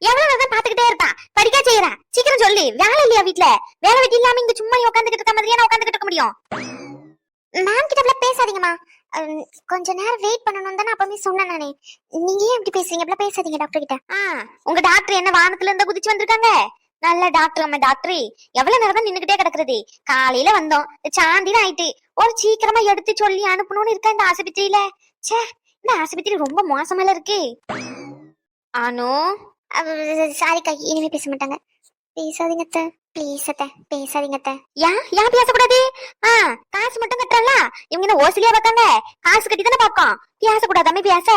எவ்வளவு நேரம் பாத்துக்கிட்டே இருக்கான்? படிக்க செய்யறான், சீக்கிரம் சொல்லு. வேலை இல்லையா வீட்டுல? வேலை வெட்டி இல்லாம இங்க சும்மா உட்காந்துக்கிட்டு இருக்க மாதிரியா நான் உட்காந்துக்கிட்டு இருக்க முடியும்? மேம் கிட்ட பேசாதீங்கம்மா, கொஞ்ச நேரம் வெயிட் பண்ணணும் தானே அப்பவே சொன்னேன் நானே. நீங்க ஏன் இப்படி பேசுறீங்க? இப்படி பேசாதீங்க டாக்டர் கிட்ட. உங்க டாக்டர் என்ன வானத்துல இருந்தா குதிச்சு வந்திருக்காங்க? நல்ல டாக்டர் அம்மா டாக்டர். எவ்வளவு நேரம் தான் நின்னுகிட்டே கிடக்குறது? காலையில வந்தோம், சாந்தின்னு ஆயிட்டு. ஒரு சீக்கிரமா எடுத்து சொல்லி அனுப்பணும்னு இருக்கா இந்த ஆஸ்பத்திரியில. சே, இந்த ஆஸ்பத்திரி ரொம்ப மோசமால இருக்கு. ஆனோ சாரிக்கா, இனிமே பேச மாட்டாங்க. பேசாதீங்க அத்தை, ப்ளீஸ் அத்தை, பேசாதீங்க அத்தை. ஏன் பேசக்கூடாது? காசு மட்டும் கட்டுறல, இவங்க என்ன ஓசிலியா பார்க்காங்க? காசு கட்டி தானே பார்க்கோம். பேசக்கூடாதாமே பேச?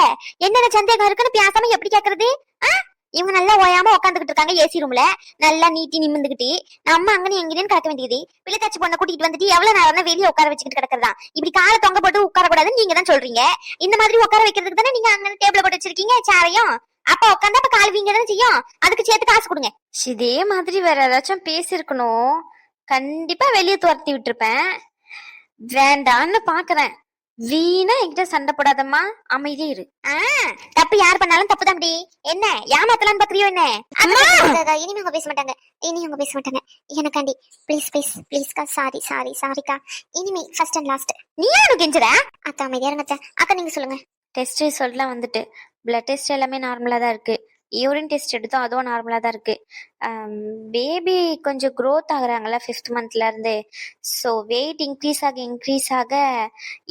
என்னென்ன சந்தேகம் இருக்குன்னு பேசாம எப்படி கேக்குறது? இவங்க நல்லா ஓயாம உட்காந்துக்கிட்டு இருக்காங்க ஏசி ரூம்ல, நல்லா நீட்டி நிமிந்துகிட்டு. நம்ம அங்கன்னு எங்கன்னு கிடக்க வேண்டியது. பிள்ளை தச்சு பொண்ணை கூட்டிட்டு வந்துட்டு எவ்வளவு நேரம் வெளியே உட்கார வச்சுக்கிட்டு கிடக்குறதா? இப்படி காலை தொங்க போட்டு உட்கார கூடாதுன்னு நீங்க தான் சொல்றீங்க. இந்த மாதிரி உட்கார வைக்கிறதுக்கு தானே நீங்க அங்க டேபிள் போட்டு வச்சிருக்கீங்க சேரையும். அப்ப உட்காந்து அப்ப கால் வீங்க தானே செய்யும். அதுக்கு சேர்த்து காசு கொடுங்க. இதே மாதிரி வேற ஏதாச்சும் பேசிருக்கணும், கண்டிப்பா வெளியே துரத்தி விட்டுருப்பேன். வேண்டான்னு பாக்குறேன். வீணா என்கிட்ட சண்டை போடாதம்மா, அமைதியே இரு. தப்பு யார் பண்ணாலும் தப்பு தான். என்ன ஏமாத்தலான்னு பாக்குறியோ என்ன? இனிமே அவங்க பேச மாட்டாங்க, இனி அவங்க பேச மாட்டாங்க. எனக்காண்டி ப்ளீஸ் ப்ளீஸ் ப்ளீஸ்க்கா, சாரி சாரி சாரிக்கா. இனிமே ஃபர்ஸ்ட் அண்ட் லாஸ்ட். நீ யாரு கெஞ்சுற? அக்கா அமைதியா இருங்க அக்கா. நீங்க சொல்லுங்க. டெஸ்ட் ரிசல்ட்லாம் வந்துட்டு பிளட் டெஸ்ட் எல்லாமே நார்மலா தான் இருக்கு. யூரின் டெஸ்ட் எடுத்தோம், அதுவும் நார்மலா தான் இருக்கு. பேபி கொஞ்சம் க்ரோத் ஆகுறாங்கல்ல 5th மந்த்ல இருந்து. ஸோ வெயிட் இன்க்ரீஸ் ஆக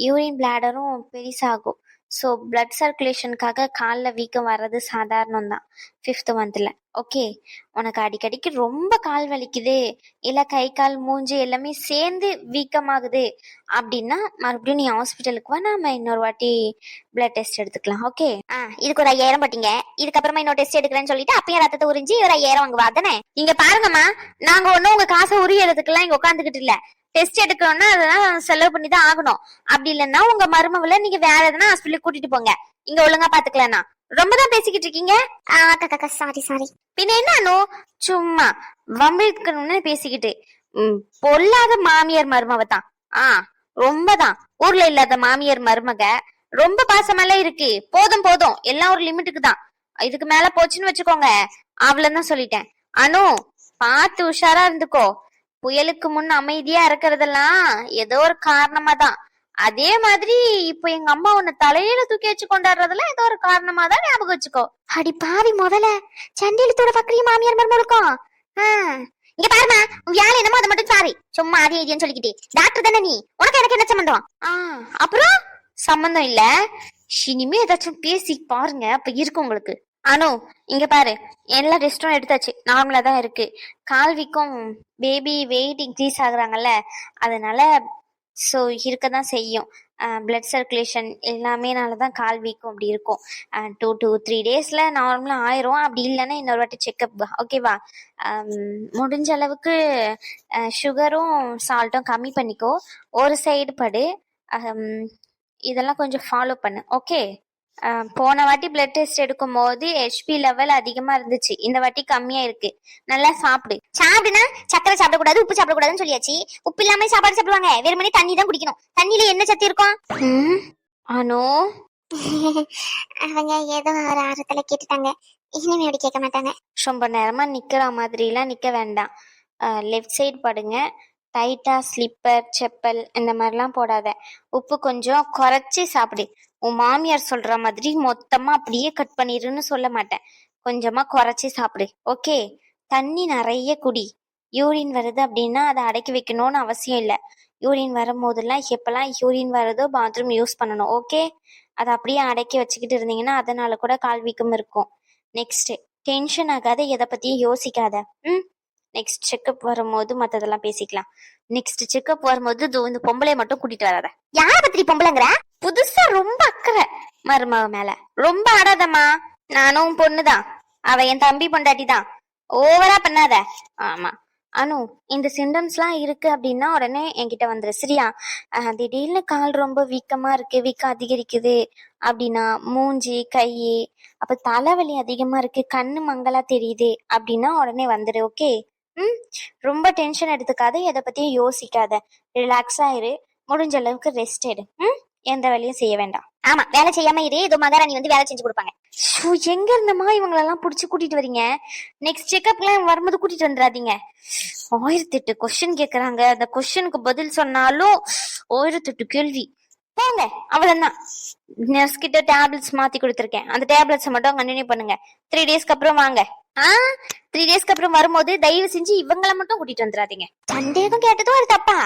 யூரின் பிளாடரும் பெருசாகும். ஸோ பிளட் சர்க்குலேஷனுக்காக காலில் வீக்கம் வர்றது சாதாரணம் தான் 5th மந்த்ல. ஓகே, உனக்கு அடிக்கடிக்கு ரொம்ப கால் வலிக்குது, இல்லை கை கால் மூஞ்சி எல்லாமே சேர்ந்து வீக்கமாகுது அப்படின்னா மறுபடியும் நீ ஹாஸ்பிட்டலுக்கு வா, நாம இன்னொரு வாட்டி பிளட் டெஸ்ட் எடுத்துக்கலாம். ஓகே, இதுக்கு ஒரு 5000 போட்டீங்க, இதுக்கப்புறமா இன்னொரு டெஸ்ட் எடுக்கிறேன்னு சொல்லிட்டு அப்பயும் ரத்தத்தை உறிஞ்சி ஒரு 5000 வாங்குவா தானே? இங்க பாருங்கம்மா, நாங்க ஒன்னும் உங்க காசை உரியறதுக்கெல்லாம் இங்க உட்காந்துக்கிட்டு இல்ல. டெஸ்ட் எடுக்கணும்னா அதெல்லாம் செலவு பண்ணி தான் ஆகணும். அப்படி இல்லைன்னா உங்க மருமகளை நீங்க வேற எதுனா ஹாஸ்பிட்டலுக்கு கூட்டிட்டு போங்க, இங்க ஒழுங்கா பாத்துக்கலன்னா. ரொம்ப தான் பேசிக்கிட்டு இருக்கீங்க. Sorry sorry. பின்ன என்ன சும்மா வம்பிக்கணும்னு பேசிக்கிட்டு பொல்லாத மாமியார் மருமவ தான். ரொம்பதான் ஊர்ல இல்லாத மாமியார் மருமக. ரொம்ப பாசமெல்லாம் இருக்கு. போதும் போதும், எல்லாம் ஒரு லிமிட்டுக்கு தான். இதுக்கு மேல போச்சுன்னு வச்சுக்கோங்க, அவ்வளவுதான் சொல்லிட்டேன். அனு, பார்த்து உஷாரா இருந்துக்கோ. புயலுக்கு முன் அமைதியா இருக்கிறதெல்லாம் ஏதோ ஒரு காரணமா தான். அதே மாதிரி இப்போ எங்க அம்மா உன்னை தலையில தூக்கி வச்சு கொண்டாடுறதெல்லாம் ஏதோ ஒரு காரணமா தான், ஞாபகம் வச்சுக்கோ. அடி பாவி முதல்ல, சண்டியலத்தோட பக்கரிய மாமியார் மருமகளுக்கும். இங்க பாருமா, உன் வேலை என்னமோ அதை மட்டும் சாரி. சும்மா அதே இதுன்னு சொல்லிக்கிட்டே. டாக்டர் தானே நீ, உனக்கு எனக்கு என்ன சம்பந்தம்? அப்புறம் சம்பந்தம் இல்ல. இனிமே ஏதாச்சும் பேசி பாருங்க, அப்ப இருக்கு உங்களுக்கு. அனு, இங்க பாரு, எல்லா டெஸ்டும் எடுத்தாச்சு, நார்மலா தான் இருக்கு. கால் வீக்கம், பேபி வெயிட் இன்க்ரீஸ் ஆகுறாங்கல்ல, அதனால ஸோ இருக்க தான் செய்யும். பிளட் சர்க்குலேஷன் எல்லாமேனாலதான் கால் வீக்கம் அப்படி இருக்கும். 2 to 3 டேஸ்ல நார்மலா ஆயிரும். அப்படி இல்லைன்னா இன்னொரு வாட்டி செக்அப். ஓகேவா? முடிஞ்ச அளவுக்கு சுகரும் சால்ட்டும் கம்மி பண்ணிக்கோ. ஒரு சைடு படு. இதெல்லாம் கொஞ்சம் ஃபாலோ பண்ணு. ஓகே, போன வாட்டி பிளட் டெஸ்ட் எடுக்கும் போது ஹெச்பி லெவல் அதிகமா இருந்துச்சு, இந்த வாட்டி கம்மியா இருக்கு. நல்லா சாப்பிடு. சாப்பிடுனா சக்கரை சாப்பிடக்கூடாது, உப்பு சாப்பிடக்கூடாதுன்னு சொல்லியாச்சு. உப்பு இல்லாம சாப்பாடு சாப்பிடுவாங்க, வெறுமனே தண்ணி தான் குடிக்கணும். தண்ணியில என்ன சத்து இருக்கும்? ஆனோ அவங்க ஏதோ ஒரு ஆரத்துல கேட்டுட்டாங்க, இனிமே அப்படி கேட்க மாட்டாங்க. ரொம்ப நேரமா நிக்கிற மாதிரி எல்லாம் நிக்க வேண்டாம். லெஃப்ட் சைடு படுங்க. டைட்டா ஸ்லிப்பர் செப்பல் இந்த மாதிரிலாம் போடாத. உப்பு கொஞ்சம் குறைச்சி சாப்பிடு. உன் மாமியார் சொல்ற மாதிரி மொத்தமா அப்படியே கட் பண்ணிருன்னு சொல்ல மாட்டேன், கொஞ்சமா குறைச்சி சாப்பிடு. ஓகே, தண்ணி நிறைய குடி. யூரின் வருது அப்படின்னா அதை அடக்கி வைக்கணும்னு அவசியம் இல்லை. யூரின் வரும் போதெல்லாம் எப்பெல்லாம் யூரின் வருதோ பாத்ரூம் யூஸ் பண்ணணும். ஓகே, அதை அப்படியே அடக்கி வச்சுக்கிட்டு இருந்தீங்கன்னா அதனால கூட கால் வீக்கம் இருக்கும். நெக்ஸ்ட், டென்ஷன் ஆகாத, எதை பத்தியும் யோசிக்காத. நெக்ஸ்ட் செக்அப் வரும்போது மத்ததெல்லாம் பேசிக்கலாம். நெக்ஸ்ட் செக்அப் வரும்போது இந்த பொம்பளைய மட்டும் கூட்டிட்டு வராத. யார பத்தி பொம்பளைங்கிற? புதுசா ரொம்ப அக்கறை மருமக மேல. ரொம்ப ஆடாதம்மா, நானும் பொண்ணுதான், அவ என் தம்பி பொண்டாட்டி தான். ஓவரா பண்ணாத. ஆமா அனு, இந்த சிம்டம்ஸ்லாம் இருக்கு அப்படின்னா உடனே என்கிட்ட வந்துரு, சரியா? திடீர்னு கால் ரொம்ப வீக்கமா இருக்கு, வீக்கம் அதிகரிக்குது அப்படின்னா, மூஞ்சி கை, அப்ப தலைவலி அதிகமா இருக்கு, கண்ணு மங்கலா தெரியுது அப்படின்னா உடனே வந்துரு. ஓகே, ரொம்ப டென்ஷன் எடுத்துக்காத, எதை பத்தியும் யோசிக்காத, ரிலாக்ஸா இரு. முடிஞ்ச அளவுக்கு ரெஸ்ட் எடு. எந்த வேலையும் செய்ய வேண்டாம். ஆமா, வேலை செய்யாம இரு, இதோ மகாராணி வந்து வேலை செஞ்சு கொடுப்பாங்க. எங்க இருந்தமா இவங்களெல்லாம் புடிச்சு கூட்டிட்டு வரீங்க? நெக்ஸ்ட் செக்அப்லாம் வரும்போது கூட்டிட்டு வந்துடாதீங்க. 1008 கொஸ்டின் கேக்குறாங்க. அந்த கொஸ்டினுக்கு பதில் சொன்னாலும் 1008 கேள்வி. போங்க, அவ்வளவுதான். நர்ஸ் கிட்ட டேப்லெட்ஸ் மாத்தி கொடுத்துருக்கேன். அந்த டேப்லெட்ஸ் மட்டும் கண்டினியூ பண்ணுங்க. 3 டேஸ்க்கு அப்புறம் வாங்க. 3 டேஸ்க்கு அப்புறம் வரும்போது தயவு செஞ்சு இவங்கள மட்டும் கூட்டிட்டு வந்துடாதீங்க. சந்தேகம் கேட்டதும் அது தப்பா?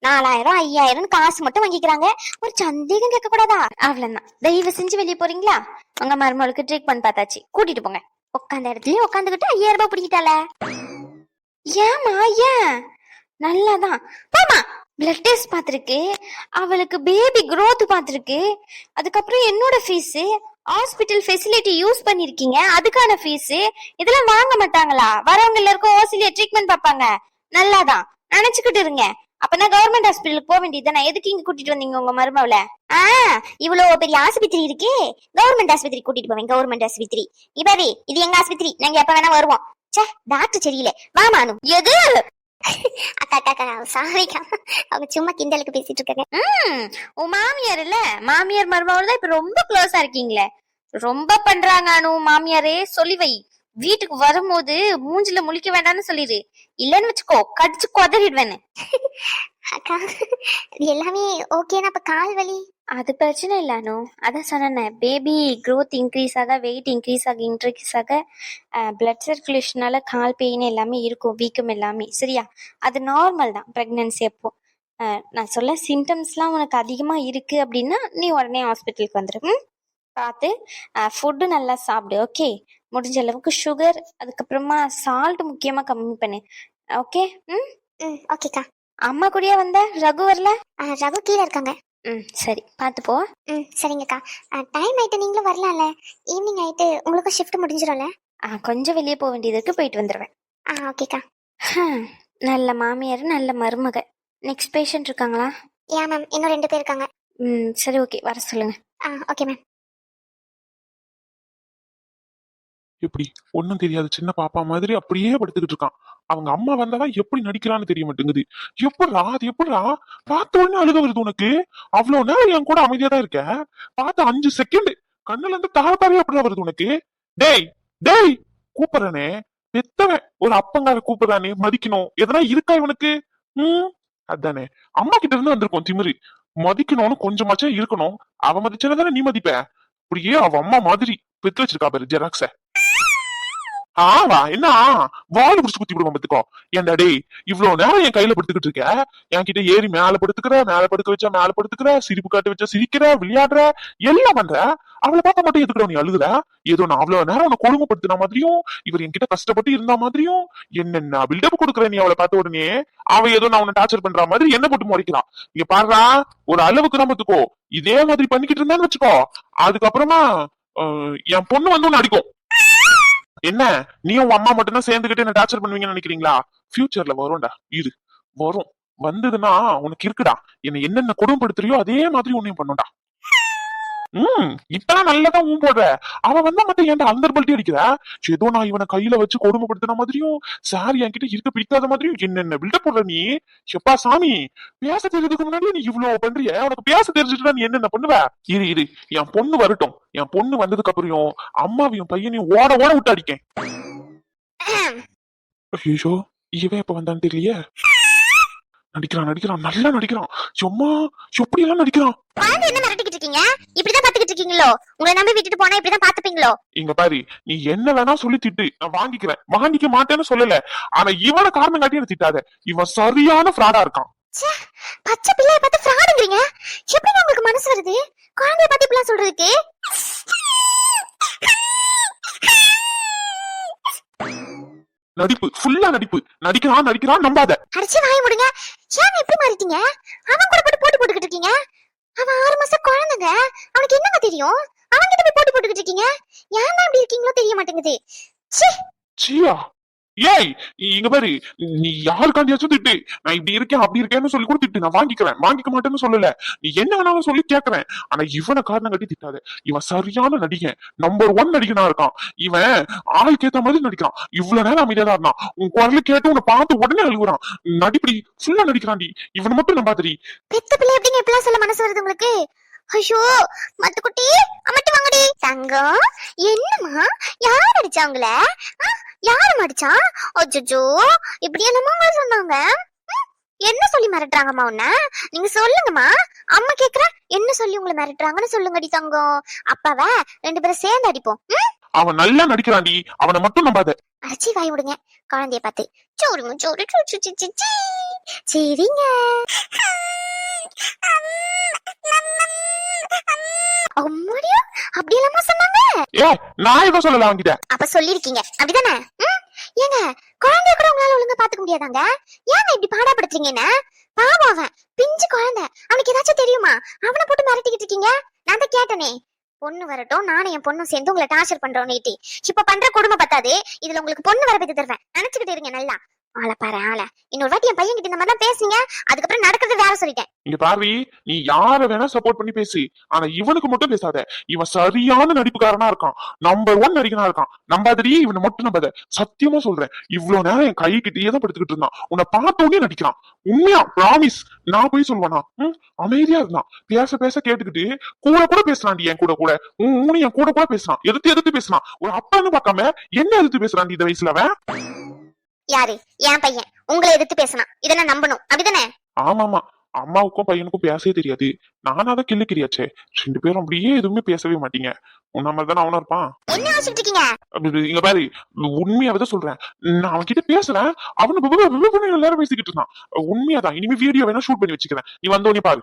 4000 5000 காசு மட்டும் வாங்கிக்கிறாங்க, ஒரு சந்தேகம் கேட்க கூடாதா? அவ்வளவுதான். தயவு செஞ்சு வெளியே போறீங்களா? உங்க மருமகளுக்கு ட்ரீட்மெண்ட் பார்த்தாச்சு, கூட்டிட்டு போங்க. உட்காந்த இடத்துலயே உட்காந்துக்கிட்டு 5000 ரூபாய் பிடிக்கிட்டால. ஏமா ஏன்? நல்லாதான். போமா, பிளட் டெஸ்ட் பாத்திருக்கு, அவளுக்கு பேபி growth பாத்திருக்கு, அதுக்கப்புறம் என்னோட ஃபீஸ், ஹாஸ்பிட்டல் ஃபெசிலிட்டி யூஸ் பண்ணிருக்கீங்க, அதுக்கான ஃபீஸ், இதெல்லாம் வாங்க மாட்டாங்களா? வரவங்க எல்லாருக்கும் ஓசிலியா ட்ரீட்மெண்ட் பார்ப்பாங்க. நல்லாதான் நினைச்சுக்கிட்டு இருங்க. அப்பனா கவர்மெண்ட் ஹாஸ்பிட்டலுக்கு போக வேண்டியதுதானே? எதுக்கு இங்க கூட்டிட்டு வந்தீங்க உங்க மருமவள? இவ்வளவு பெரிய ஆஸ்பத்திரி இருக்கு, கவர்மெண்ட் ஆஸ்பத்திரி கூட்டிட்டு போவேன். கவர்மெண்ட் ஆஸ்பத்திரி இபாரி, இது எங்க ஆஸ்பத்திரி, நாங்க எப்ப வேணா வருவோம். சே, டாக்டர் சரியில்லை, வா மானு. எது? அக்கா அக்கா சாரிக்கா, அவங்க சும்மா கிண்டலுக்கு பேசிட்டு இருக்காங்க. உன் மாமியார் இல்ல, மாமியார் மருமகள் தான் இப்ப ரொம்ப க்ளோஸா இருக்கீங்களே. ரொம்ப பண்றாங்க அனு. மாமியாரே சொல்லி வை, வீட்டுக்கு வரும்போது மூஞ்சில முழிக்க வேண்டாம்னு சொல்லிடு, இல்லன்னு வச்சுக்கோ கடிச்சு கொதறிடுவேன்னு. அக்கா எல்லாமே ஓகேனா? அப்ப கால் வலி அது பிரச்சனை இல்ல அனு. அதான் சொன்னேன், பேபி growth இன்க்ரீஸ் ஆக, வெயிட் இன்க்ரீஸ் ஆக பிளட் சர்க்குலேஷனால கால் பெயின் எல்லாமே இருக்கும், வீக்கம் எல்லாமே. சரியா? அது நார்மல் தான் பிரெக்னன்சி அப்போ. நான் சொல்ல சிம்டம்ஸ்லாம் உனக்கு அதிகமா இருக்கு அப்படின்னா நீ உடனே ஹாஸ்பிட்டலுக்கு வந்துரு. பார்த்து ஃபுட்டு நல்லா சாப்பிடு. ஓகே? முடிஞ்ச அளவுக்கு சுகர், அதுக்கப்புறமா சால்ட் முக்கியமா கம்மி பண்ணு. ஓகே? ஓகேக்கா. அம்மா கூடயே வந்த? ரகு வரல? ரகு கீழே இருக்காங்க. சரி, பார்த்து போ. சரிங்கக்கா. டைம் ஆயிட்டு, நீங்களும் வரலாம்ல? ஈவினிங் ஆயிட்டு, உங்களுக்கும் ஷிஃப்ட் முடிஞ்சிடும்ல? கொஞ்சம் வெளியே போக வேண்டியது இருக்கு, போயிட்டு வந்துடுவேன். ஓகேக்கா. நல்ல மாமியார், நல்ல மருமக. நெக்ஸ்ட் பேஷண்ட் இருக்காங்களா? யா மேம், இன்னும் 2 பேர் இருக்காங்க. சரி, ஓகே, வர சொல்லுங்க. Okay ma'am. எப்படி ஒன்னும் தெரியாது சின்ன பாப்பா மாதிரி அப்படியே படுத்துக்கிட்டு இருக்கான். அவங்க அம்மா வந்தாதான் எப்படி நடிக்கிறான்னு தெரிய மாட்டேங்குது. எப்படா அது எப்படா பார்த்த உடனே அழுக வருது உனக்கு? அவ்வளவு நேரம் என் கூட அமைதியா தான் இருக்க, பார்த்த 5 செகண்ட் கண்ணுல இருந்து தாரத்தாவே அப்படிதான் வருது உனக்கு? டேய் டேய் கூப்பிடுறனே, பெத்தவன் ஒரு அப்பங்கார கூப்பிடுறானே, மதிக்கணும். எதனா இருக்கா இவனுக்கு? அதானே அம்மா கிட்ட இருந்து வந்திருக்கோம் திமிரு. மதிக்கணும்னு கொஞ்சமாச்சும் இருக்கணும். அவ மதிச்சதானே நீ மதிப்ப. அப்படியே அவ அம்மா மாதிரி பெத்து வச்சிருக்கா பாரு ஜெராக்ஸ. ஆவா என்ன வாழை புடிச்சு குத்தி விடுவோம் பத்துக்கோ. ஏன்டா டேய் இவ்வளவு நேரம் என் கையில படுத்துக்கிட்டு இருக்க, என்கிட்ட ஏறி மேல படுத்துக்கிற, மேல படுக்க வச்சா மேல படுத்துக்கிற, சிரிப்பு காட்டு வச்சா சிரிக்கிற, விளையாடுற, எல்லாம் பண்ற. அவளை பார்த்தா மட்டும் எதுக்குற நீ அழுகுற? ஏதோ நான் அவ்வளவு நேரம் உன்னை கொடுமைப்படுத்தின மாதிரியும், இவர் என்கிட்ட கஷ்டப்பட்டு இருந்த மாதிரியும் என்னென்ன பில்டப் கொடுக்குற நீ அவளை பார்த்த உடனே. அவ ஏதோ நான் உன்னை டார்ச்சர் பண்ற மாதிரி என்ன போட்டு முறைக்கிறான். இங்க பாடுறா, ஒரு அளவுக்கு தான் பத்துக்கோ. இதே மாதிரி பண்ணிக்கிட்டு இருந்தான்னு வச்சுக்கோ, அதுக்கப்புறமா என் பொண்ணு வந்து ஒன்னு அடிக்கும். என்ன நீ உன் அம்மா மட்டும் தான் சேர்ந்துகிட்டு என்ன டார்ச்சர் பண்ணுவீங்கன்னு நினைக்கிறீங்களா? ஃபியூச்சர்ல வரும்டா, இது வரும். வந்ததுன்னா உனக்கு இருக்குடா, என்ன என்னென்ன கொடுமைப்படுத்துறியோ அதே மாதிரி உன்னையும் பண்ணுடா. இப்பதான் நல்லதான் போடுற. அவன் வந்தா மட்டும் ஏன்டா அந்த பல்ட்டி அடிக்கிற? ஏதோ நான் இவனை கையில வச்சு கொடுமைப்படுத்தின மாதிரியும், சாரி என்கிட்ட இருக்க பிடிக்காத மாதிரியும் என்னென்ன பில்டப் போடுற நீ. எப்பா சாமி, பேச தெரிஞ்சதுக்கு முன்னாடி நீ இவ்வளவு பண்றிய, உனக்கு பேச தெரிஞ்சுட்டா நீ என்னென்ன பண்ணுவ? இரு என் பொண்ணு வரட்டும். என் பொண்ணு வந்ததுக்கு அப்புறம் அம்மாவையும் பையனையும் ஓட ஓட விட்டு அடிக்கேன். ஐயோ இவன் எப்ப வந்தான்னு தெரியலையே. நடிக்கிறான் நல்லா நடிக்கிறான். சும்மா எப்படி எல்லாம் நடிக்கிறான். என்ன மிரட்டிக்கிட்டு இருக்கீங்க? இப்படிதான் பாத்துக்கிட்டு இருக்கீங்களோ? உங்களை நம்பி விட்டுட்டு போனா இப்படிதான் பாத்துப்பீங்களோ? இங்க பாரு, நீ என்ன வேணா சொல்லி திட்டு, நான் வாங்கிக்கிறேன். வாங்கிக்க மாட்டேன்னு சொல்லல. ஆனா இவனை காரணம் காட்டி என்ன திட்டாத. இவன் சரியான ஃப்ராடா இருக்கான். பச்சை பிள்ளைய பார்த்து ஃப்ராடுங்கறீங்க? எப்படி உங்களுக்கு மனசு வருது குழந்தைய பத்தி இப்படி சொல்றதுக்கு? நடிப்பு, ஃபுல்லா நடிப்பு. நடிக்கிறான் நம்பாத. அடிச்சு வாய முடுங்க. ஏன் இப்படி மாறிட்டீங்க? அவன் கூட போட்டு போட்டுக்கிட்டு இருக்கீங்க. அவன் 6 மாசம் குழந்தைங்க, அவனுக்கு என்னங்க தெரியும்? அவன் கிட்ட போய் போட்டுக்கிட்டு இருக்கீங்க. ஏன் தான் இப்படி இருக்கீங்களோ தெரிய மாட்டேங்குது. சீயா ஏய் இங்க பாரு, நீ யாருக்காண்டியாச்சும் திட்டு. நான் இப்படி இருக்கேன் அப்படி இருக்கேன்னு சொல்லி கூட திட்டு, நான் வாங்கிக்கிறேன். வாங்கிக்க மாட்டேன்னு சொல்லல, நீ என்ன வேணாலும் சொல்லி கேக்குறேன். ஆனா இவனை காரணம் கட்டி திட்டாத. இவன் சரியான நடிகன், நம்பர் 1 நடிகனா இருக்கான். இவன் ஆளுக்கு ஏத்த மாதிரி நடிக்கிறான். இவ்வளவு நேரம் அமைதியா தான் இருந்தான். உன் குரல கேட்டு உன்னை பார்த்து உடனே அழுகுறான். நடிப்படி ஃபுல்லா நடிக்கிறான்டி. இவனை மட்டும் நம்பாதடி. பெத்த பிள்ளை எப்படிங்க இப்பெல்லாம் சொல்ல மனசு வருது உங்களுக்கு? ஐயோ மத்துக்குட்டி அம்மட்டு வாங்கடி தங்கம். என்னம்மா யார் அடிச்சா உங்கள? யாரு அடிச்சா? அச்சோ இப்படி என்னமா சொன்னாங்க? என்ன சொல்லி மிரட்டுறாங்கம்மா உன்ன? நீங்க சொல்லுங்கம்மா. அம்மா கேக்குற என்ன சொல்லி உங்களை மிரட்டுறாங்கன்னு சொல்லுங்கடி தங்கம். அப்பாவ 2 பேரும் சேர்ந்து அடிப்போம். அவன் நல்லா நடிக்கிறான்டி, அவனை மட்டும் நம்பாத. அச்சி வாய் விடுங்க குழந்தைய பார்த்து. சோறுங்க சோறு சூ சூ சூ சூ. சரிங்க. அம்மாடியா அப்படி எல்லாமா சொன்னாங்க? ஏ நான் எதுவும் சொல்லல அவன்கிட்ட. அப்ப சொல்லிருக்கீங்க அப்படிதானே? ஏங்க குழந்தைய கூட உங்களால ஒழுங்கா பாத்துக்க முடியாதாங்க? ஏங்க இப்படி பாடாப்படுத்துறீங்க என்ன? பாவம் அவன் பிஞ்சு குழந்தை, அவனுக்கு ஏதாச்சும் தெரியுமா? அவனை போட்டு மிரட்டிக்கிட்டு இருக்கீங்க. நான் தான் கேட்டனே பொண்ணு வரட்டும், நானும் என் பொண்ணும் சேர்ந்து உங்களை டார்ச்சர் பண்றோம் நேட்டி. இப்ப பண்ற கொடுமை பத்தாது, இதுல உங்களுக்கு பொண்ணு வர பத்தி தருவேன். நினைச்சுக்கிட்டு இருங்க நல்லா. ஆளை பாரு ஆளை. இன்னொரு வாட்டி என் பையன் கிட்ட இந்த மாதிரி தான் பேசுங்க, அதுக்கப்புறம் நடக்கிறது வேற சொல்லிட்டேன். இங்க பாரு, நீ யார வேணா சப்போர்ட் பண்ணி பேசு, ஆனா இவனுக்கு மட்டும் பேசாத. இவன் சரியான நடிப்புக்காரனா இருக்கான், நம்பர் 1 நடிகனா இருக்கான். நம்பாதடி, இவனை மட்டும் நம்பாத. சத்தியமா சொல்றேன், இவ்வளவு நேரம் என் கை கிட்டேயே தான் படுத்துக்கிட்டு இருந்தான். உன்னை பார்த்த உடனே நடிக்கிறான். உண்மையா பிராமிஸ், நான் போய் சொல்லுவேனா? அமைதியா இருந்தான், பேச பேச கேட்டுக்கிட்டு கூட கூட பேசுறான்டி. என் கூட கூட என் கூட கூட பேசுறான், எதிர்த்து பேசுறான். ஒரு அப்பான்னு பார்க்காம என்ன எதிர்த்து பேசுறான்டி இந்த வயசுல அவன். யாரு? என் பையன் உங்களை எதிர்த்து பேசினா இதை நான் நம்பணும் அப்படிதானே? ஆமாமா, அம்மாவுக்கும் பையனுக்கும் பேசவே தெரியாது. நானா தான் கிள்ளிக்கிறியாச்சே. 2 பேரும் அப்படியே எதுவுமே பேசவே மாட்டீங்க. உன்ன மாதிரி தானே அவனும் இருப்பான். என்ன யோசிச்சுட்டு இருக்கீங்க? இங்க பாரு, உண்மையாவே சொல்றேன், நான் அவன் கிட்ட பேசுறேன், அவனு எல்லாரும் பேசிக்கிட்டு இருந்தான். உண்மையாதான். இனிமே வீடியோ வேணா ஷூட் பண்ணி வச்சுக்கிறேன், நீ வந்தோடனே பாரு.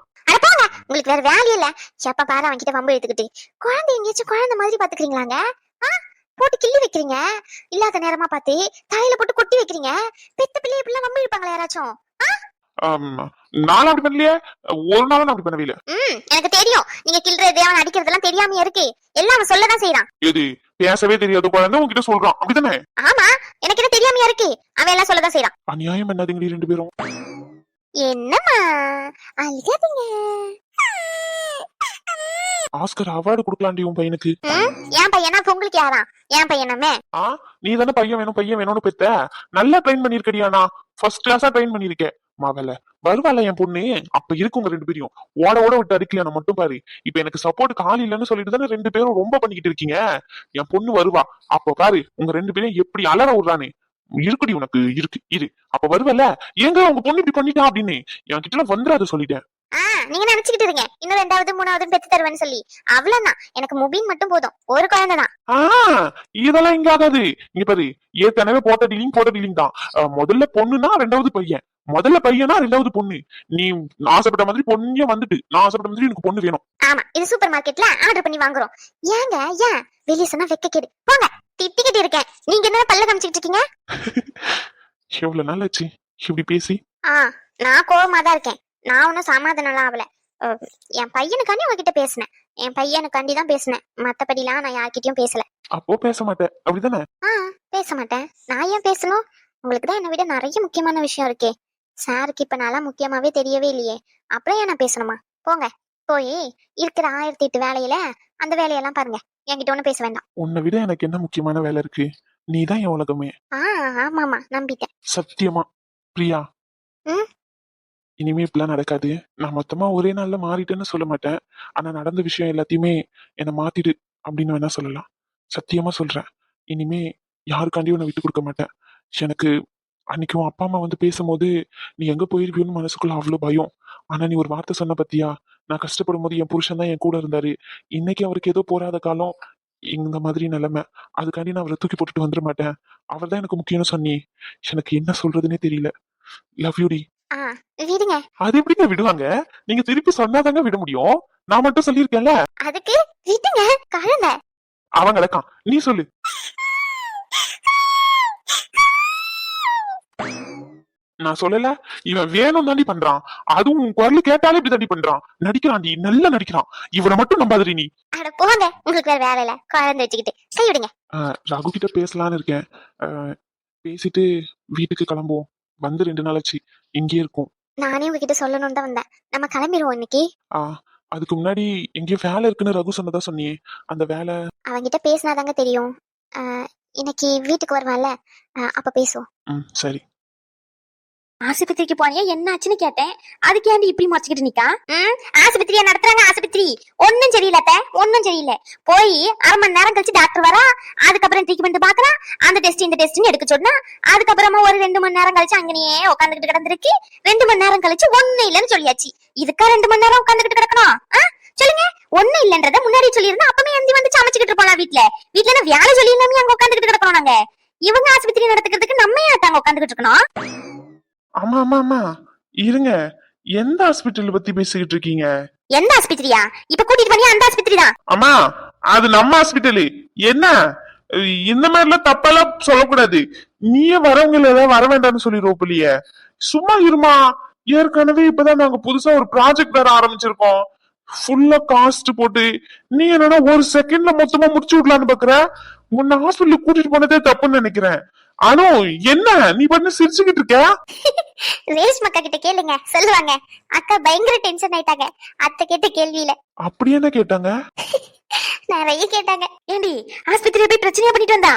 உங்களுக்கு வேற வேலையே இல்ல. எப்ப பாரு அவன் கிட்ட வம்பு எடுத்துக்கிட்டு குழந்தை எங்கேயாச்சும் குழந்தை மாதிரி பாத்துக்கிறீங்களாங்க? போட்டு கிள்ளி வைக்கிறீங்க, இல்லாத நேரமா பார்த்து தலையில போட்டு கொட்டி வைக்கிறீங்க. பெத்த பிள்ளை இப்படிலாம் வம்பு இழுப்பாங்களா யாராச்சும்? நானும் அப்படி பண்ணலையே, ஒரு நாளும் அப்படி பண்ணவே இல்ல. எனக்கு தெரியும், நீங்க கிள்றது அவன் அடிக்கிறதெல்லாம் தெரியாம இருக்கு. எல்லாம் அவன் சொல்லதான் செய்யறான். எது பேசவே தெரியாது குழந்தை உன்கிட்ட சொல்றான் அப்படிதானே? ஆமா, எனக்கு என்ன தெரியாம இருக்கு, அவன் எல்லாம் சொல்லதான் செய்யறான். அநியாயம் என்னதுங்க 2 பேரும். என்னம்மா அழுகாதீங்க. ஆஸ்கர் அவார்டு கொடுக்கலாண்டி உன் பையனுக்கு. என் பையனா உங்களுக்கு யாரா? என் பையனாமே. நீ தானே பையன் வேணும்னு பெத்த. நல்லா ட்ரெயின் பண்ணிருக்கடியானா, ஃபர்ஸ்ட் கிளாஸா ட்ரெயின் பண்ணிருக்கேன். மாவல வருவால என் பொண்ணு, அப்ப இருக்குங்க 2 பேரையும் ஓட ஓட விட்டு அடிக்கலையா மட்டும் பாரு. இப்ப எனக்கு சப்போர்ட் கால் இல்லன்னு சொல்லிட்டு தானே 2 பேரும் ரொம்ப பண்ணிக்கிட்டு இருக்கீங்க. என் பொண்ணு வருவா, அப்ப பாரு உங்க 2 பேரும் எப்படி அலற விடுறானே. இருக்குடி உனக்கு இருக்கு இரு, அப்ப வருவல. ஏங்க உங்க பொண்ணு இப்படி பண்ணிட்டா அப்படின்னு என் கிட்ட வந்துடாது சொல்லிட்டேன். நீங்க நினைச்சுக்கிட்டு இருங்க இன்னும் 2வது 3வது பெத்து தருவேன்னு சொல்லி. அவ்வளவுதான், எனக்கு முபின் மட்டும் போதும், ஒரு குழந்தை தான். இதெல்லாம் இங்க ஆகாது. இங்க பாரு, ஏற்கனவே போட்ட டீலிங் தான். முதல்ல பொண்ணுனா 2வது பையன், முதல்ல பையனா 2வது பொண்ணு. நீ ஆசைப்பட்ட மாதிரி பொண்ணே வந்துட்டு, நான் ஆசைப்பட்ட மாதிரி எனக்கு பொண்ணு வேணும். ஆமா, இது சூப்பர் மார்க்கெட்ல ஆர்டர் பண்ணி வாங்குறோம். ஏங்க ஏன் வெளிய சொன்னா வெக்க கேடு. போங்க, திட்டிக்கிட்டு இருக்கேன். நீங்க என்ன பல்ல காமிச்சிட்டு இருக்கீங்க? எவ்வளவு நாள் ஆச்சு இப்படி பேசி? நான் கோவமா தான் இருக்கேன். நான் ஒன்னும் சமாதானம்லாம் ஆகல. என் பையனுக்காண்டி உங்ககிட்ட பேசினேன், என் பையனுக்காண்டி தான் பேசினேன். மத்தபடிலாம் நான் யார்கிட்டயும் பேசல. அப்போ பேச மாட்டேன் அப்படிதானே? பேச மாட்டேன். நான் ஏன் பேசணும்? உங்களுக்கு தான் என்னை விட நிறைய முக்கியமான விஷயம் இருக்கே. சாருக்கு இப்ப நல்லா முக்கியமாவே தெரியவே இல்லையே, அப்புறம் ஏன் நான் பேசணுமா? போங்க, போய் இருக்கிற 1008 வேலையில அந்த வேலையெல்லாம் பாருங்க. என்கிட்ட ஒண்ணு பேச வேண்டாம். உன்னை விட எனக்கு என்ன முக்கியமான வேலை இருக்கு? நீதான் என் உலகமே. ஆமாமா, நம்பிட்டேன். சத்தியமா பிரியா, இனிமே இப்பெல்லாம் நடக்காது. நான் மொத்தமா ஒரே நாள்ல மாறிட்டேன்னு சொல்ல மாட்டேன், ஆனா நடந்த விஷயம் எல்லாத்தையுமே என்ன மாத்திடு அப்படின்னு வேணா சொல்லலாம். சத்தியமா சொல்றேன், இனிமே யாருக்காண்டியும் உன்னை விட்டு கொடுக்க மாட்டேன். எனக்கு அன்னைக்கு உன் அப்பா அம்மா வந்து பேசும்போது நீ எங்க போயிருவியோன்னு மனசுக்குள்ள அவ்வளவு பயம். ஆனா நீ ஒரு வார்த்தை சொன்ன பத்தியா, நான் கஷ்டப்படும் போது என் புருஷன் தான் என் கூட இருந்தாரு. இன்னைக்கு அவருக்கு ஏதோ போராத காலம், இந்த மாதிரி நிலைமை, அதுக்காண்டி நான் அவரை தூக்கி போட்டுட்டு வந்துட மாட்டேன். அவர் தான் எனக்கு முக்கியம்னு சொன்னி. எனக்கு என்ன சொல்றதுன்னே தெரியல. லவ் யூ டி. விடுங்க. அது எப்படிங்க விடுவாங்க? நீங்க திருப்பி சொன்னாதாங்க விட முடியும். நான் மட்டும் சொல்லியிருக்கேன்ல. அதுக்கு விடுங்க கழுந்த. அவங்களக்கா நீ சொல்லு. நான் சொல்லல, இவன் வேணும் தாண்டி பண்றான். அதுவும் உன் குரல் கேட்டாலே இப்படி தாண்டி பண்றான். நடிக்கிறான்டி, நல்லா நடிக்கிறான். இவனை மட்டும் நம்பாதீ நீ. அட போங்க, உங்களுக்கு வேற வேலை இல்ல, குழந்தை வச்சுக்கிட்டு கை விடுங்க. ரகு கிட்ட பேசலான்னு இருக்கேன். பேசிட்டு வீட்டுக்கு கிளம்புவோம். வந்து 2 நாள் ஆச்சு, இங்கே இருக்கும். நானே உங்ககிட்ட சொல்லணும்னு தான் வந்தேன். நம்ம கிளம்பிடுவோம் இன்னைக்கு. அதுக்கு முன்னாடி எங்கேயோ வேலை இருக்குன்னு ரகு சொன்னதா சொன்னியே, அந்த வேலை அவங்கிட்ட பேசினாதாங்க தெரியும். இன்னைக்கு வீட்டுக்கு வருவான்ல, அப்ப பேசுவோம். சரி. ஆஸ்பத்திரிக்கு போனியா என்ன ஆச்சுன்னு கேட்டேன். அதுக்கு ஏன்டி இப்படி மறைச்சிக்கிட்டு நிக்கா? ஆஸ்பத்திரியா நடத்துறாங்க ஆஸ்பத்திரி. ஒன்னும் சரியில்லை, ஒன்னும் சரியில்லை. போய் 1/2 மணி நேரம் கழிச்சு டாக்டர் வரா. அதுக்கப்புறம் ட்ரீட்மெண்ட் பாக்கலாம். அந்த டெஸ்ட் இந்த டெஸ்ட்னு எடுக்க சொன்னா அதுக்கப்புறமா ஒரு 2 மணி நேரம் கழிச்சு அங்கனையே உட்காந்துக்கிட்டு கிடந்திருக்கு. 2 மணி நேரம் கழிச்சு ஒண்ணு இல்லைன்னு சொல்லியாச்சு. இதுக்கா 2 மணி நேரம் உட்காந்துக்கிட்டு கிடக்கணும்? சொல்லுங்க. ஒண்ணு இல்லன்றத முன்னாடி சொல்லியிருந்தா அப்பவே எந்தி வந்து சமைச்சுக்கிட்டு இருப்போம். வீட்டுல வேலை சொல்லியிருந்தாமே அங்க உட்காந்துக்கிட்டு கிடக்கணும். நாங்க இவங்க ஆஸ்பத்திரி நடத்துக்கிறதுக்கு நம்ம ஏன் அங்க உட்காந்துக்கிட்டு இருக்கணும்? ஆமா ஆமா ஆமா இருங்க, எந்த ஹாஸ்பிட்டல் பத்தி பேசிக்கிட்டு இருக்கீங்க? எந்த ஆஸ்பத்திரியா? இப்ப கூட்டிட்டு போனியா அந்த ஆஸ்பத்திரி தான். அம்மா, அது நம்ம ஹாஸ்பிட்டலு. என்ன இந்த மாதிரி எல்லாம் தப்பெல்லாம் சொல்லக்கூடாது. நீயே வரவங்க ஏதாவது வர வேண்டாம்னு சொல்லிடுவோம் புள்ளிய. சும்மா இருமா. ஏற்கனவே இப்பதான் நாங்க புதுசா ஒரு ப்ராஜெக்ட் வேற ஆரம்பிச்சிருக்கோம். ஃபுல்லா காஸ்ட் போட்டு நீ என்னன்னா ஒரு செகண்ட்ல மொத்தமா முடிச்சு விடலான்னு பாக்குற. உன்னை ஹாஸ்பிட்டலுக்கு கூட்டிட்டு போனதே தப்புன்னு நினைக்கிறேன். ஆனோ என்ன நீ பண்ண சிரிச்சுக்கிட்டு இருக்க? ரேஷ்மா அக்கா கிட்ட கேளுங்க, சொல்லுவாங்க. அக்கா பயங்கர டென்ஷன் ஆயிட்டாங்க அத்தை கேட்ட கேள்வியில. அப்படி என்ன கேட்டாங்க? நிறைய கேட்டாங்க. ஏண்டி ஆஸ்பத்திரியில போய் பிரச்சனையா பண்ணிட்டு வந்தா?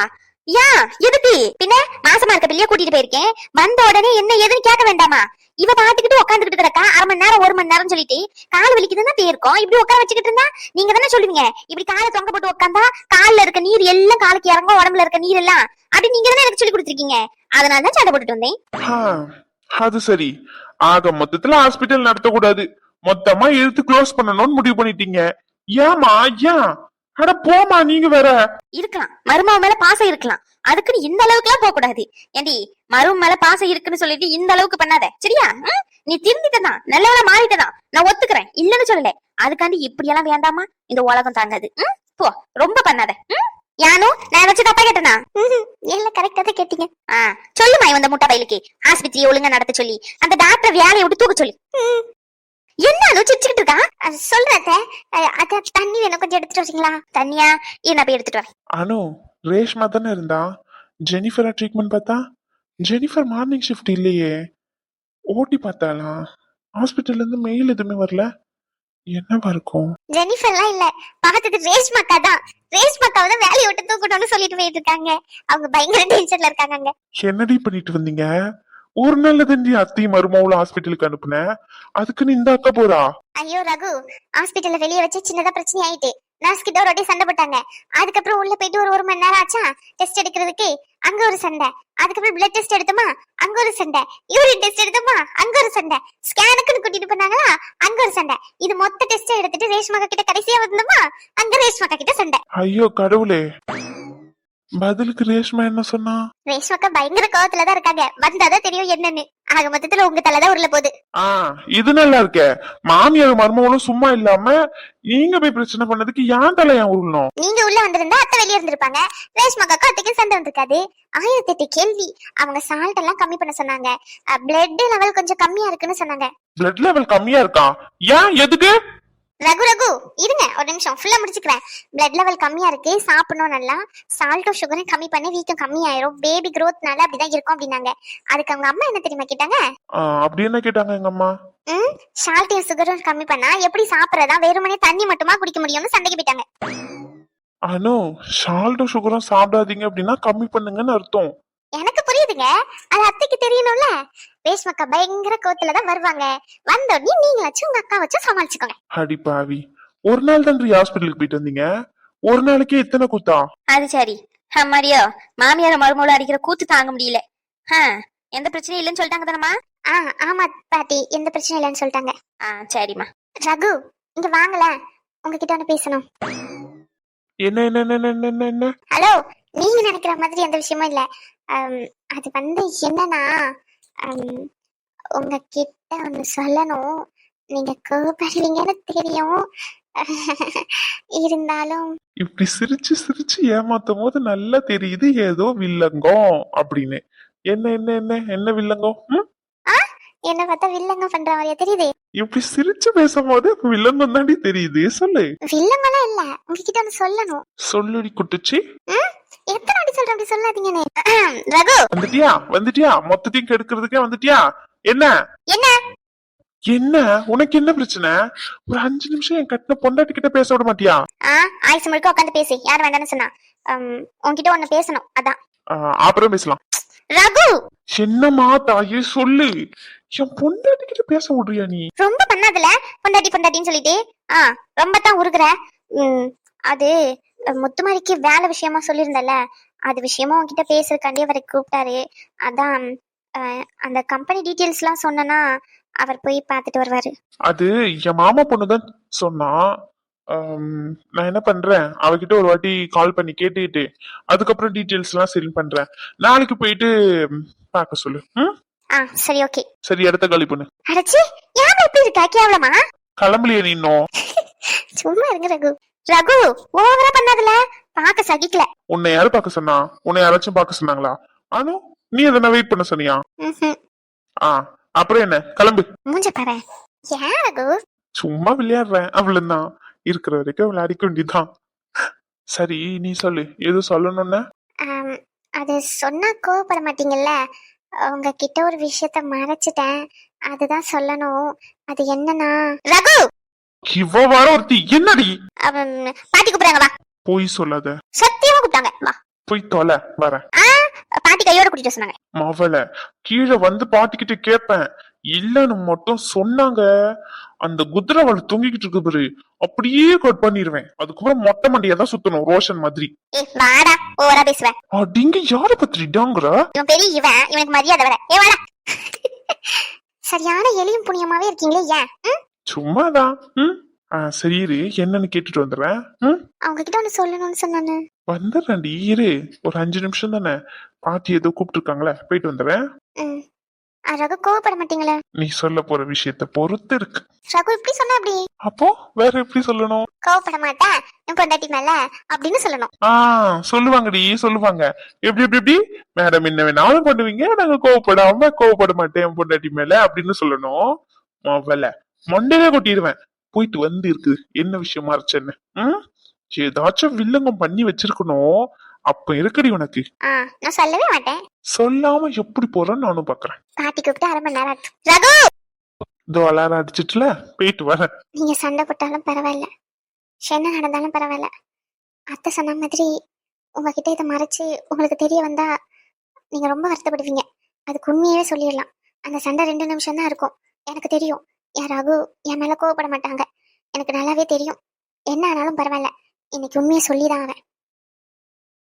எதுக்கு? பின்ன மாசமா இருக்க பிள்ளைய கூட்டிட்டு போயிருக்கேன். வந்த உடனே என்ன ஏதுன்னு கேட்க வேண்டாமா? இவ பாட்டுக்கிட்டு உட்காந்துக்கிட்டு கிடக்கா. 1/2 மணி நேரம் 1 மணி நேரம் சொல்லிட்டு கால் வலிக்குதுன்னா போயிருக்கோம். இப்படி உட்கார வச்சுக்கிட்டு இருந்தா நீங்க தானே சொல்லுவீங்க, இப்படி காலை தொங்க போட்டு உட்காந்தா கால்ல இருக்க நீர் எல்லாம் காலுக்கு இறங்கும், உடம்புல இருக்க நீர் எல்லாம். அப்படி நீங்க தானே எனக்கு சொல்லி கொடுத்துருக்கீங்க. அதனாலதான் சண்டை போட்டுட்டு வந்தேன். அது சரி. ஆக மொத்தத்துல ஹாஸ்பிட்டல் நடத்தக்கூடாது, மொத்தமா இழுத்து க்ளோஸ் பண்ணணும்னு முடிவு பண்ணிட்டீங்க. ஏமா ஏன்? அட போமா, நீங்க வேற. இருக்கலாம், மருமக மேல பாசம் இருக்கலாம், அதுக்குன்னு இந்த அளவுக்கு எல்லாம் போக கூடாது. ஏண்டி மரும மேல பாசம் இருக்குன்னு சொல்லிட்டு இந்த அளவுக்கு பண்ணாத, சரியா? நீ திருந்திட்டதான், நல்லவள மாறிட்டதான், நான் ஒத்துக்கிறேன், இல்லன்னு சொல்லல. அதுக்காண்டி இப்படி எல்லாம் வேண்டாமா? இந்த உலகம் தாங்காது. போ, ரொம்ப பண்ணாத. யானோ நான் வச்சு தப்பா கேட்டனா? இல்ல, கரெக்டா தான் கேட்டீங்க. சொல்லுமா இந்த முட்டை பையலுக்கு ஆஸ்பத்திரி ஒழுங்கா நடத்த சொல்லி அந்த டாக்டர் வேலையை விட்டு தூக்க சொல்லி. என்ன சிரிச்சுக்கிட்டு இருக்கா? சொல்றத அத தண்ணி வேணும், கொஞ்சம் எடுத்துட்டு வரீங்களா? தண்ணியா? என்ன போய் எடுத்துட்டு வரேன். அனு, ரேஷ்மா தானே இருந்தா? ஜெனிஃபரா ட்ரீட்மெண்ட் பார்த்தா? ஜெனிஃபர் மார்னிங் ஷிஃப்ட் இல்லையே. ஓட்டி பார்த்தாலாம். ஹாஸ்பிட்டல்ல இருந்து மெயில் எதுவுமே வரல. என்னவா இருக்கும்? ஜெனிஃபர்லாம் இல்ல, பார்த்தது ரேஷ்மாக்கா தான். ரேஷ்மாக்காவை தான் வேலையை விட்டு தூக்கணும்னு சொல்லிட்டு போயிட்டு இருக்காங்க. அவங்க பயங்கர டென்ஷன்ல இருக்காங்க. என்னடி பண்ணிட்டு வந்தீங்க? ஒரு நாள்ல தண்டி அத்தையும் மருமகளும் ஹாஸ்பிட்டலுக்கு அனுப்புன, அதுக்குன்னு இந்த அக்கா போறா? ஐயோ ரகு, ஹாஸ்பிட்டல்ல வெளியே வச்சு சின்னதா பிரச்சனை ஆயிட்டு நர்ஸ் கிட்ட ஒரு வாட்டி சண்டை போட்டாங்க. அதுக்கப்புறம் உள்ள போயிட்டு ஒரு மணி நேரம் ஆச்சா டெஸ்ட் எடுக்கிறதுக்கு, அங்க ஒரு சண்டை. அதுக்கப்புறம் பிளட் டெஸ்ட் எடுத்தோமா, அங்க ஒரு சண்டை. யூரின் டெஸ்ட் எடுத்தோமா, அங்க ஒரு சண்டை. ஸ்கேனுக்குன்னு கூட்டிட்டு போனாங்களா, அங்க ஒரு சண்டை. இது மொத்த டெஸ்ட் எடுத்துட்டு ரேஷ்மாக்கா கிட்ட கடைசியா வந்தோமா, அங்க ரேஷ்மாக்கா கிட்ட சண்டை. ஐயோ கடவுளே, பதிலுக்கு ரேஷ்மா என்ன சொன்னா? ரேஷ்மாக்கா பயங்கர கோவத்துலதான் இருக்காங்க, வந்தாதான் தெரியும் என்னன்னு. ஆக மொத்தத்துல உங்க தலைதான் உருள போகுது. இது நல்லா இருக்க. மாமியார் மருமகளும் சும்மா இல்லாம நீங்க போய் பிரச்சனை பண்ணதுக்கு ஏன் தலை ஏன் உருளணும்? நீங்க உள்ள வந்திருந்தா அத்தை வெளியே இருந்திருப்பாங்க. ரேஷ்மாக்கா அத்தைக்கு சண்டை வந்திருக்காது. 1008 கேள்வி. அவங்க சால்ட் எல்லாம் கம்மி பண்ண சொன்னாங்க. பிளட் லெவல் கொஞ்சம் கம்மியா இருக்குன்னு சொன்னாங்க. பிளட் லெவல் கம்மியா இருக்கா? ஏன், எதுக்கு? ரகு இருங்க ஒரு நிமிஷம், ஃபுல்லா முடிச்சுக்கிறேன். பிளட் லெவல் கம்மியா இருக்கு, சாப்பிடணும் நல்லா. சால்ட்டும் சுகரும் கம்மி பண்ணி வீக்கம் கம்மியாயிரும், பேபி growthனால அப்படிதான் இருக்கும் அப்படின்னாங்க. அதுக்கு அவங்க அம்மா என்ன தெரியுமா கேட்டாங்க? அப்படி என்ன கேட்டாங்க எங்க அம்மா? சால்ட்டையும் சுகரும் கம்மி பண்ணா எப்படி சாப்பிடறதா, வெறுமனே தண்ணி மட்டுமா குடிக்க முடியும்னு சண்டைக்கு போயிட்டாங்க. அனு, சால்ட்டும் சுகரும் சாப்பிடாதீங்க அப்படின்னா கம்மி பண்ணுங்கன்னு அர்த்தம். எனக்கு புரியுதுங்க, அது அத்தைக்கு தெரியணும்ல. ரேஷ்மாக்கா பயங்கர கோவத்துலதான் வருவாங்க. வந்தோடனே நீங்க வச்சு உங்க அக்கா வச்சு சமாளிச்சுக்கோங்க. அடி பாவி, ஒரு நாள் தான் ஹாஸ்பிட்டலுக்கு போயிட்டு வந்தீங்க, ஒரு நாளைக்கே இத்தனை கூத்தா? அது சரி அம்மாடியோ, மாமியார மருமகளை அடிக்கிற கூத்து தாங்க முடியல. எந்த பிரச்சனையும் இல்லைன்னு சொல்லிட்டாங்க தானம்மா? ஆமா பாட்டி, எந்த பிரச்சனையும் இல்லைன்னு சொல்லிட்டாங்க. சரிம்மா. ரகு இங்க வாங்கல, உங்ககிட்ட ஒண்ணு பேசணும். என்ன என்ன என்ன என்ன என்ன? ஹலோ, நீங்க நினைக்கிற மாதிரி எந்த விஷயமும் இல்ல. அது வந்து என்னன்னா, உங்ககிட்ட ஒண்ணு சொல்லணும். நீங்க கோபப்படுவீங்கன்னு தெரியும், இருந்தாலும். இப்படி சிரிச்சு சிரிச்சு ஏமாத்தும் போது நல்லா தெரியுது ஏதோ வில்லங்கம் அப்படின்னு. என்ன என்ன என்ன என்ன வில்லங்கம்? என்ன பார்த்தா வில்லங்கம் பண்ற மாதிரியா தெரியுது? இப்படி சிரிச்சு பேசும்போது வில்லங்கம் தாண்டி தெரியுது. சொல்லு. வில்லங்கம்லாம் இல்ல, உங்ககிட்ட ஒண்ணு சொல்லணும். சொல்லுடி குட்டுச்சி. எத்தனை வாட்டி சொல்றேன் அப்படி சொல்லாதீங்கன்னு. ரகு வந்துட்டியா மொத்தத்தையும் கெடுக்கிறதுக்கே வந்துட்டியா? என்ன என்ன என்ன உனக்கு என்ன பிரச்சனை? ஒரு 5 நிமிஷம் என் கட்டின பொண்டாட்டி கிட்ட பேச விட மாட்டியா? ஆயுசு முழுக்க உட்காந்து பேசி யார் வேண்டாம்னு சொன்னா? உன்கிட்ட ஒண்ணு பேசணும், அதான். அப்புறம் பேசலாம். ரகு என்னம்மா தாயே சொல்லு. என் பொண்டாட்டி கிட்ட பேச விடுறியா நீ? ரொம்ப பண்ணாதுல, பொண்டாட்டி பொண்டாட்டின்னு சொல்லிட்டு. ரொம்ப தான் உருகுற. அது முத்துமாரிக்கு வேலை விஷயமா சொல்லியிருந்தல, அது விஷயமா உன்கிட்ட பேசுறதுக்காண்டி அவரை கூப்பிட்டாரு. அதான் அந்த கம்பெனி டீட்டெயில்ஸ்லாம் சொன்னனா அவர் போய் பார்த்துட்டு வருவாரு. அது என் மாமா பொண்ணுதான் சொன்னா. நான் என்ன பண்றேன், அவகிட்ட ஒரு வாட்டி கால் பண்ணி கேட்டுக்கிட்டு அதுக்கப்புறம் டீட்டெயில்ஸ் எல்லாம் சென்ட் பண்றேன். நாளைக்கு போயிட்டு பார்க்க சொல்லு. சரி ஓகே. சரி, இடத்த காலி பண்ணு. அடச்சி, யார் எப்படி இருக்கா கேவலமா? கிளம்பலையே நீ இன்னும்? சும்மா இருங்க ரகு. ரகு ஓவரா பண்ணாதுல, பார்க்க சகிக்கல. உன்னை யாரு பார்க்க சொன்னா? உன்னை யாராச்சும் பார்க்க சொன்னாங்களா? ஆனோ, நீ எதனா வெயிட் பண்ண சொன்னியா? அப்புறம் என்ன, கிளம்பு. மூஞ்ச பாரு. ஏன் ரகு? சும்மா விளையாடுறேன், அவ்வளவுதான். இருக்கிற வரைக்கும் விளையாடிக்க வேண்டியதுதான். சரி, நீ சொல்லு, எது சொல்லணும்னு. அது சொன்னா கோவப்பட மாட்டீங்கல்ல? உங்ககிட்ட ஒரு விஷயத்த மறைச்சிட்டேன், அதுதான் சொல்லணும். அது என்னன்னா ரகு, இவ வர ஒருத்தி என்னடி? பாட்டி கூப்பிடுறாங்க, வா. போய் சொல்லாத. சத்தியமா கூப்பிட்டாங்க, வா. போய் தொலை, வரேன். பாட்டி கையோட கூட்டிட்டு சொன்னாங்க. மவள கீழே வந்து பாட்டிக்கிட்டு கேட்பேன். இல்லன்னு மட்டும் சொன்னாங்க. அந்த குதிரவாள் தூங்கிக்கிட்டு இருக்கு பாரு, அப்படியே கட் பண்ணிடுவேன். அதுக்கப்புறம் மொட்டை மண்டியா தான் சுத்தணும், ரோஷன் மாதிரி. வாடா, ஓவரா பேசுவேன். அடிங்க, யார பத்திரிட்டாங்கிற? இவன் பெரிய இவன், இவனுக்கு மரியாதை வர. வாடா. சரியான எலியும் புண்ணியமாவே இருக்கீங்களே, ஏன்? சும்மாதான். சரி இரு, என்னன்னு கேட்டுட்டு வந்துடுறேன். அவங்க கிட்ட ஒண்ணு சொல்லணும்னு சொன்னானு. வந்துடுறேன்டி, இரு, ஒரு 5 நிமிஷம் தானே. பாட்டி ஏதோ கூப்பிட்டு இருக்காங்களே, போயிட்டு வந்துடுறேன். ரகு கோவப்பட மாட்டீங்களே? நீ சொல்ல போற விஷயத்த பொறுத்து இருக்கு. ரகு இப்படி சொன்னா அப்படி? அப்போ வேற எப்படி சொல்லணும்? கோவப்பட மாட்டேன் என் பொண்டாட்டி மேல அப்படின்னு சொல்லணும். சொல்லுவாங்கடி, சொல்லுவாங்க. எப்படி எப்படி எப்படி மேடம், என்ன வேணாலும் பண்ணுவீங்க, நாங்க கோவப்பட மாட்டேன் என் பொண்டாட்டி மேல அப்படின்னு சொல்லணும். முதல்ல மண்டையிலே கொட்டிடுவேன். போயிட்டு வந்து இருக்குது என்ன விஷயமா இருச்சுன்னு. ஏதாச்சும் வில்லங்கம் பண்ணி வச்சிருக்கணும். அப்ப இருக்குடி உனக்கு. நான் சொல்லவே மாட்டேன். சொல்லாம எப்படி போறேன்னு நானும் பாக்குறேன். பாட்டி கூப்பிட்டு 1/2 மணி நேரம் ஆச்சு. ரகு, இதோ அலாரம் அடிச்சிட்டுல, போயிட்டு வரேன். நீங்க சண்டை போட்டாலும் பரவாயில்ல, என்ன நடந்தாலும் பரவாயில்ல. அத்தை சொன்ன மாதிரி உங்ககிட்ட இதை மறைச்சு உங்களுக்கு தெரிய வந்தா நீங்க ரொம்ப வருத்தப்படுவீங்க. அதுக்கு உண்மையாவே சொல்லிடலாம். அந்த சண்டை 2 நிமிஷம் தான் இருக்கும். எனக்கு தெரியும், யாராவது என் மேல கோவப்பட மாட்டாங்க. எனக்கு நல்லாவே தெரியும். என்ன ஆனாலும் பரவாயில்ல, இன்னைக்கு உண்மையை சொல்லிதான் அவன்.